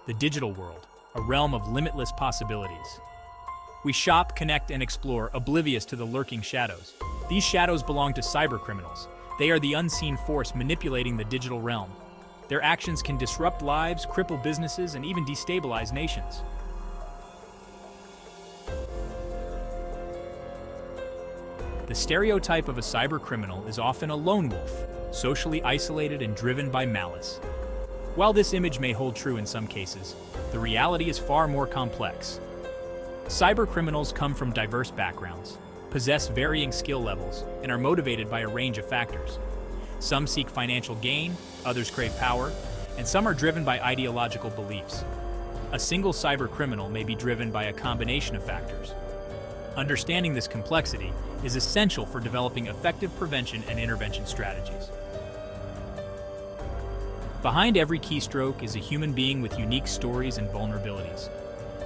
the digital world, a realm of limitless possibilities. We shop, connect, and explore, oblivious to the lurking shadows. These shadows belong to cybercriminals. They are the unseen force manipulating the digital realm. Their actions can disrupt lives, cripple businesses, and even destabilize nations. The stereotype of a cybercriminal is often a lone wolf, socially isolated and driven by malice. While this image may hold true in some cases, the reality is far more complex. Cybercriminals come from diverse backgrounds, possess varying skill levels, and are motivated by a range of factors. Some seek financial gain, others crave power, and some are driven by ideological beliefs. A single cybercriminal may be driven by a combination of factors. Understanding this complexity is essential for developing effective prevention and intervention strategies. Behind every keystroke is a human being with unique stories and vulnerabilities.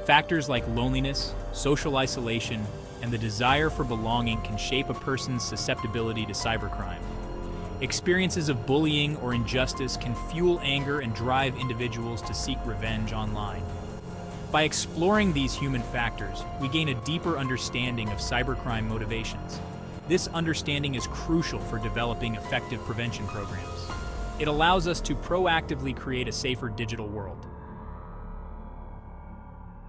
Factors like loneliness, social isolation, and the desire for belonging can shape a person's susceptibility to cybercrime. Experiences of bullying or injustice can fuel anger and drive individuals to seek revenge online. By exploring these human factors, we gain a deeper understanding of cybercrime motivations. This understanding is crucial for developing effective prevention programs. It allows us to proactively create a safer digital world.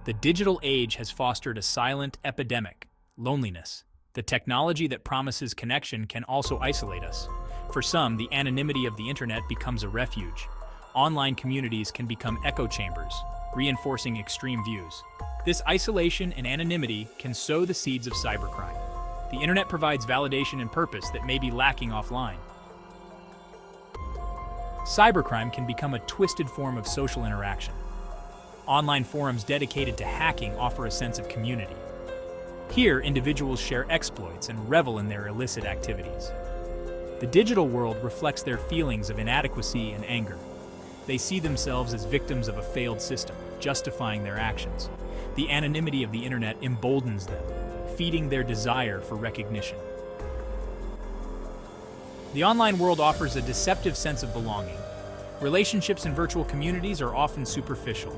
The digital age has fostered a silent epidemic, loneliness. The technology that promises connection can also isolate us. For some, the anonymity of the internet becomes a refuge. Online communities can become echo chambers, reinforcing extreme views. This isolation and anonymity can sow the seeds of cybercrime. The internet provides validation and purpose that may be lacking offline. Cybercrime can become a twisted form of social interaction. Online forums dedicated to hacking offer a sense of community. Here, individuals share exploits and revel in their illicit activities. The digital world reflects their feelings of inadequacy and anger. They see themselves as victims of a failed system, justifying their actions. The anonymity of the internet emboldens them, feeding their desire for recognition. The online world offers a deceptive sense of belonging. Relationships in virtual communities are often superficial.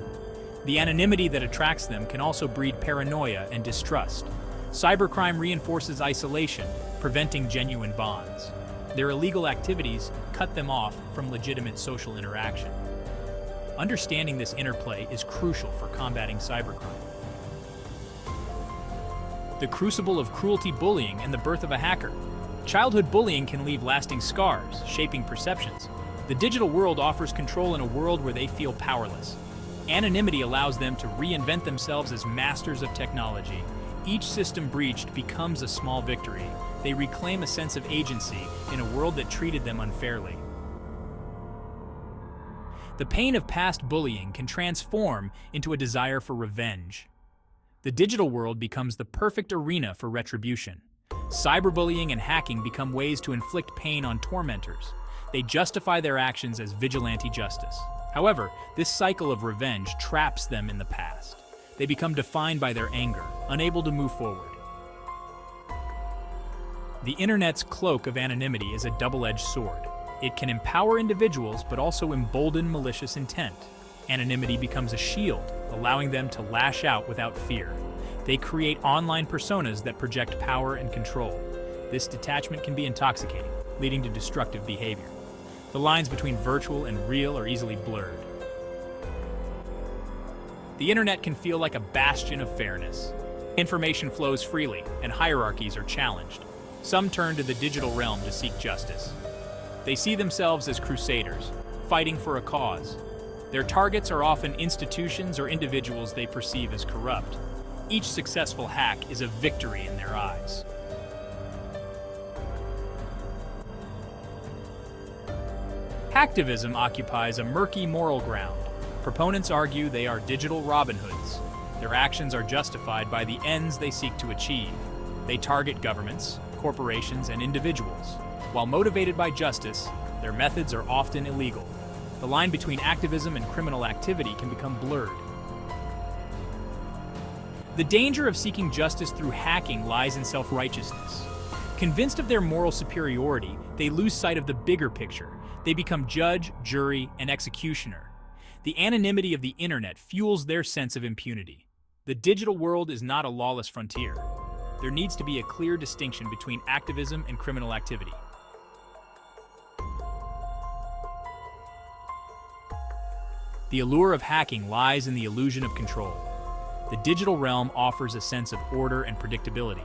The anonymity that attracts them can also breed paranoia and distrust. Cybercrime reinforces isolation, preventing genuine bonds. Their illegal activities cut them off from legitimate social interaction. Understanding this interplay is crucial for combating cybercrime. The crucible of cruelty bullying and the birth of a hacker. Childhood bullying can leave lasting scars, shaping perceptions. The digital world offers control in a world where they feel powerless. Anonymity allows them to reinvent themselves as masters of technology. Each system breached becomes a small victory. They reclaim a sense of agency in a world that treated them unfairly. The pain of past bullying can transform into a desire for revenge. The digital world becomes the perfect arena for retribution. Cyberbullying and hacking become ways to inflict pain on tormentors. They justify their actions as vigilante justice. However, this cycle of revenge traps them in the past. They become defined by their anger, unable to move forward. The internet's cloak of anonymity is a double-edged sword. It can empower individuals but also embolden malicious intent. Anonymity becomes a shield, allowing them to lash out without fear. They create online personas that project power and control. This detachment can be intoxicating, leading to destructive behavior. The lines between virtual and real are easily blurred. The internet can feel like a bastion of fairness. Information flows freely, and hierarchies are challenged. Some turn to the digital realm to seek justice. They see themselves as crusaders, fighting for a cause. Their targets are often institutions or individuals they perceive as corrupt. Each successful hack is a victory in their eyes. Hacktivism occupies a murky moral ground. Proponents argue they are digital Robin Hoods. Their actions are justified by the ends they seek to achieve. They target governments, corporations, and individuals. While motivated by justice, their methods are often illegal. The line between activism and criminal activity can become blurred. The danger of seeking justice through hacking lies in self-righteousness. Convinced of their moral superiority, they lose sight of the bigger picture. They become judge, jury, and executioner. The anonymity of the internet fuels their sense of impunity. The digital world is not a lawless frontier. There needs to be a clear distinction between activism and criminal activity. The allure of hacking lies in the illusion of control. The digital realm offers a sense of order and predictability.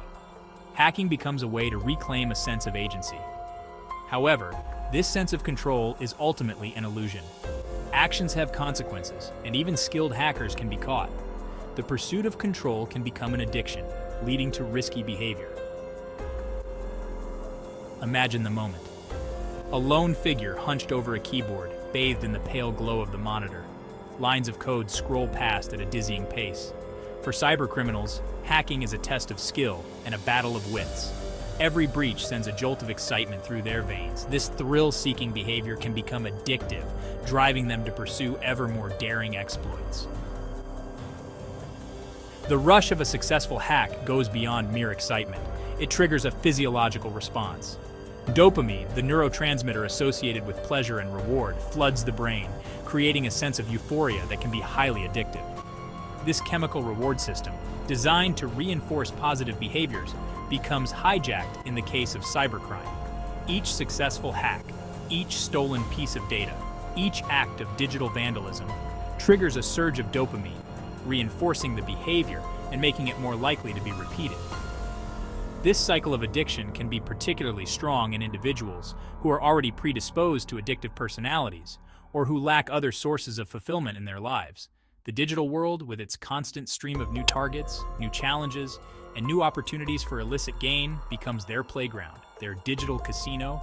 Hacking becomes a way to reclaim a sense of agency. However, this sense of control is ultimately an illusion. Actions have consequences, and even skilled hackers can be caught. The pursuit of control can become an addiction, leading to risky behavior. Imagine the moment. A lone figure hunched over a keyboard, bathed in the pale glow of the monitor. Lines of code scroll past at a dizzying pace. For cybercriminals, hacking is a test of skill and a battle of wits. Every breach sends a jolt of excitement through their veins. This thrill-seeking behavior can become addictive, driving them to pursue ever more daring exploits. The rush of a successful hack goes beyond mere excitement. It triggers a physiological response. Dopamine, the neurotransmitter associated with pleasure and reward, floods the brain, creating a sense of euphoria that can be highly addictive. This chemical reward system, designed to reinforce positive behaviors, becomes hijacked in the case of cybercrime. Each successful hack, each stolen piece of data, each act of digital vandalism triggers a surge of dopamine, reinforcing the behavior and making it more likely to be repeated. This cycle of addiction can be particularly strong in individuals who are already predisposed to addictive personalities or who lack other sources of fulfillment in their lives. The digital world, with its constant stream of new targets, new challenges, and new opportunities for illicit gain, becomes their playground, their digital casino,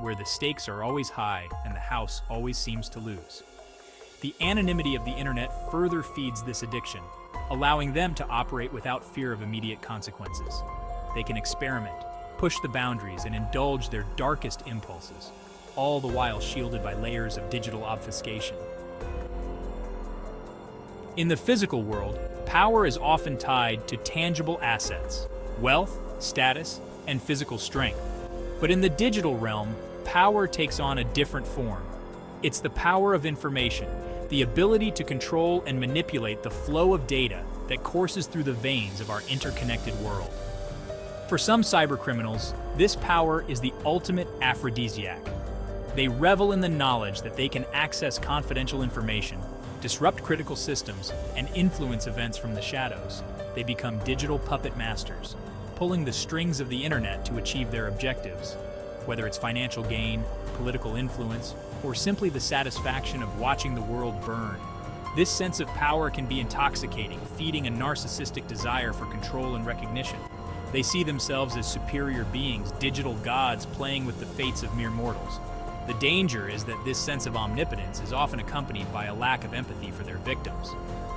where the stakes are always high and the house always seems to lose. The anonymity of the internet further feeds this addiction, allowing them to operate without fear of immediate consequences. They can experiment, push the boundaries, and indulge their darkest impulses, all the while shielded by layers of digital obfuscation. In the physical world, power is often tied to tangible assets, wealth, status, and physical strength. But in the digital realm, power takes on a different form. It's the power of information, the ability to control and manipulate the flow of data that courses through the veins of our interconnected world. For some cybercriminals, this power is the ultimate aphrodisiac. They revel in the knowledge that they can access confidential information, disrupt critical systems, and influence events from the shadows. They become digital puppet masters, pulling the strings of the internet to achieve their objectives, whether it's financial gain, political influence, or simply the satisfaction of watching the world burn. This sense of power can be intoxicating, feeding a narcissistic desire for control and recognition. They see themselves as superior beings, digital gods playing with the fates of mere mortals. The danger is that this sense of omnipotence is often accompanied by a lack of empathy for their victims.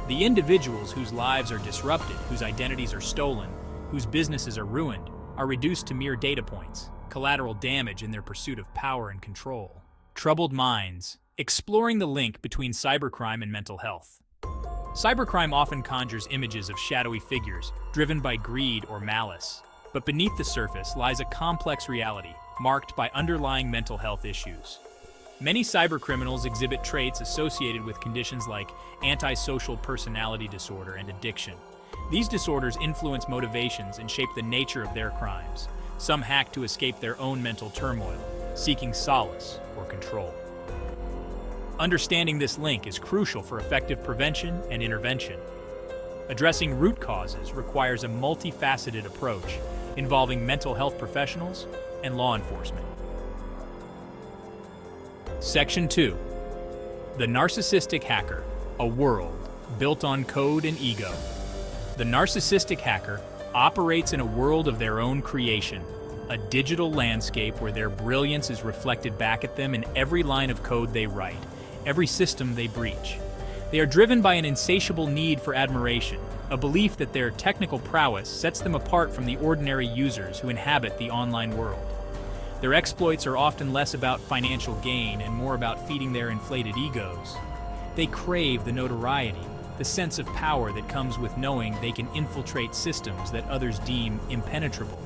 The individuals whose lives are disrupted, whose identities are stolen, whose businesses are ruined, are reduced to mere data points, collateral damage in their pursuit of power and control. Troubled minds, exploring the link between cybercrime and mental health. Cybercrime often conjures images of shadowy figures, driven by greed or malice. But beneath the surface lies a complex reality, marked by underlying mental health issues. Many cybercriminals exhibit traits associated with conditions like antisocial personality disorder and addiction. These disorders influence motivations and shape the nature of their crimes. Some hack to escape their own mental turmoil, seeking solace or control. Understanding this link is crucial for effective prevention and intervention. Addressing root causes requires a multifaceted approach involving mental health professionals and law enforcement. Section 2. The Narcissistic Hacker, a world built on code and ego. The narcissistic hacker operates in a world of their own creation, a digital landscape where their brilliance is reflected back at them in every line of code they write, every system they breach. They are driven by an insatiable need for admiration, a belief that their technical prowess sets them apart from the ordinary users who inhabit the online world. Their exploits are often less about financial gain and more about feeding their inflated egos. They crave the notoriety, the sense of power that comes with knowing they can infiltrate systems that others deem impenetrable.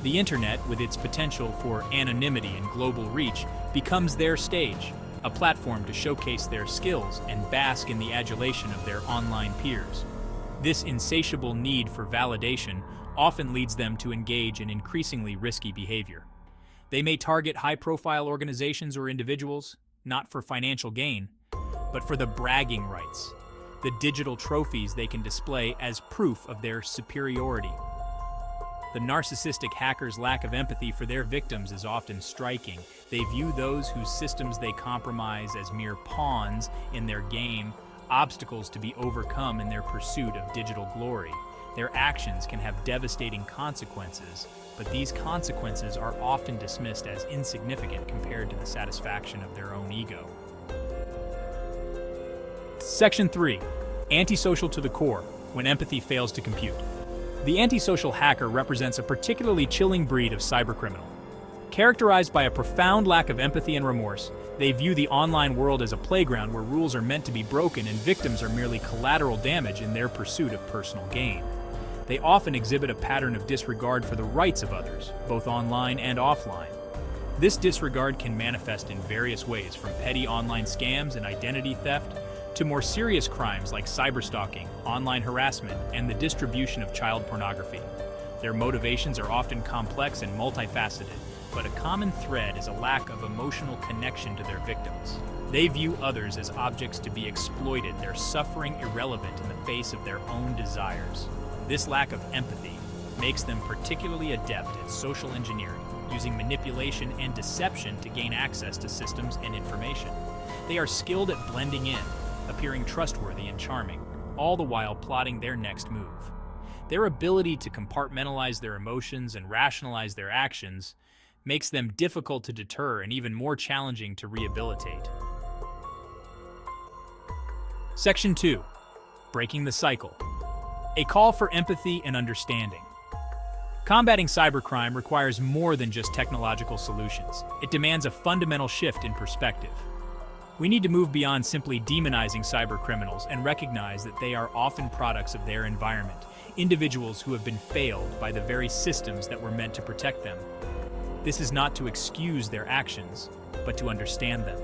The internet, with its potential for anonymity and global reach, becomes their stage, a platform to showcase their skills and bask in the adulation of their online peers. This insatiable need for validation often leads them to engage in increasingly risky behavior. They may target high-profile organizations or individuals, not for financial gain, but for the bragging rights, the digital trophies they can display as proof of their superiority. The narcissistic hacker's lack of empathy for their victims is often striking. They view those whose systems they compromise as mere pawns in their game, obstacles to be overcome in their pursuit of digital glory. Their actions can have devastating consequences, but these consequences are often dismissed as insignificant compared to the satisfaction of their own ego. Section 3. Antisocial to the core, when empathy fails to compute. The antisocial hacker represents a particularly chilling breed of cybercriminal. Characterized by a profound lack of empathy and remorse, they view the online world as a playground where rules are meant to be broken and victims are merely collateral damage in their pursuit of personal gain. They often exhibit a pattern of disregard for the rights of others, both online and offline. This disregard can manifest in various ways, from petty online scams and identity theft to more serious crimes like cyberstalking, online harassment, and the distribution of child pornography. Their motivations are often complex and multifaceted, but a common thread is a lack of emotional connection to their victims. They view others as objects to be exploited, their suffering irrelevant in the face of their own desires. This lack of empathy makes them particularly adept at social engineering, using manipulation and deception to gain access to systems and information. They are skilled at blending in, appearing trustworthy and charming, all the while plotting their next move. Their ability to compartmentalize their emotions and rationalize their actions makes them difficult to deter and even more challenging to rehabilitate. Section 2. Breaking the cycle. A call for empathy and understanding. Combating cybercrime requires more than just technological solutions. It demands a fundamental shift in perspective. We need to move beyond simply demonizing cybercriminals and recognize that they are often products of their environment, individuals who have been failed by the very systems that were meant to protect them. This is not to excuse their actions, but to understand them.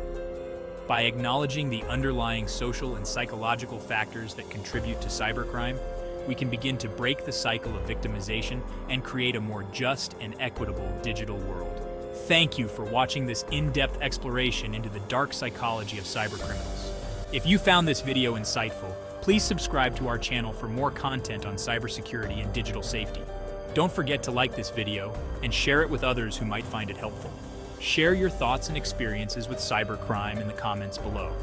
By acknowledging the underlying social and psychological factors that contribute to cybercrime, we can begin to break the cycle of victimization and create a more just and equitable digital world. Thank you for watching this in-depth exploration into the dark psychology of cybercriminals. If you found this video insightful, please subscribe to our channel for more content on cybersecurity and digital safety. Don't forget to like this video and share it with others who might find it helpful. Share your thoughts and experiences with cybercrime in the comments below.